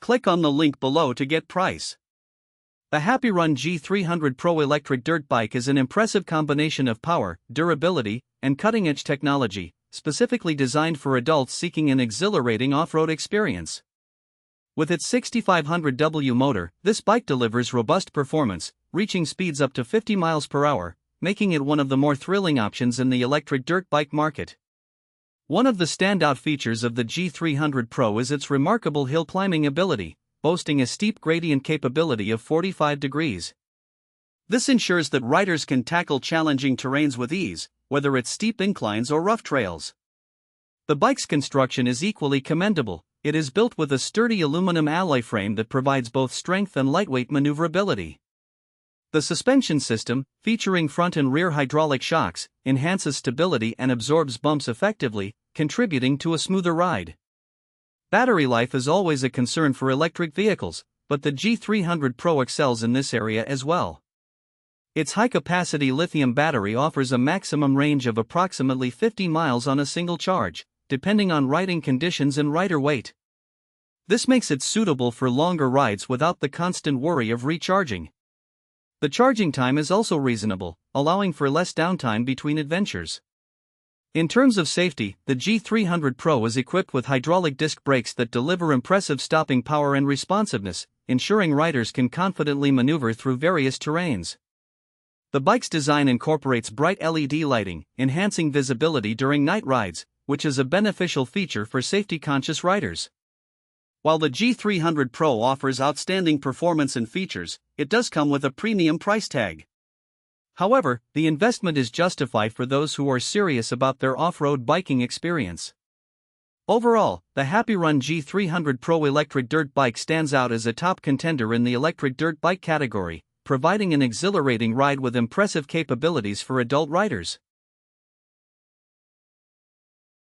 Click on the link below to get price. The HAPPYRUN G300 Pro electric dirt bike is an impressive combination of power, durability, and cutting-edge technology, specifically designed for adults seeking an exhilarating off-road experience. With its 6500W motor, this bike delivers robust performance, reaching speeds up to 50 miles per hour, making it one of the more thrilling options in the electric dirt bike market. One of the standout features of the G300 Pro is its remarkable hill climbing ability, boasting a steep gradient capability of 45 degrees. This ensures that riders can tackle challenging terrains with ease, whether it's steep inclines or rough trails. The bike's construction is equally commendable. It is built with a sturdy aluminum alloy frame that provides both strength and lightweight maneuverability. The suspension system, featuring front and rear hydraulic shocks, enhances stability and absorbs bumps effectively, contributing to a smoother ride. Battery life is always a concern for electric vehicles, but the G300 Pro excels in this area as well. Its high-capacity lithium battery offers a maximum range of approximately 50 miles on a single charge, depending on riding conditions and rider weight. This makes it suitable for longer rides without the constant worry of recharging. The charging time is also reasonable, allowing for less downtime between adventures. In terms of safety, the G300 Pro is equipped with hydraulic disc brakes that deliver impressive stopping power and responsiveness, ensuring riders can confidently maneuver through various terrains. The bike's design incorporates bright LED lighting, enhancing visibility during night rides, which is a beneficial feature for safety-conscious riders. While the G300 Pro offers outstanding performance and features, it does come with a premium price tag. However, the investment is justified for those who are serious about their off-road biking experience. Overall, the HAPPYRUN G300 Pro electric dirt bike stands out as a top contender in the electric dirt bike category, providing an exhilarating ride with impressive capabilities for adult riders.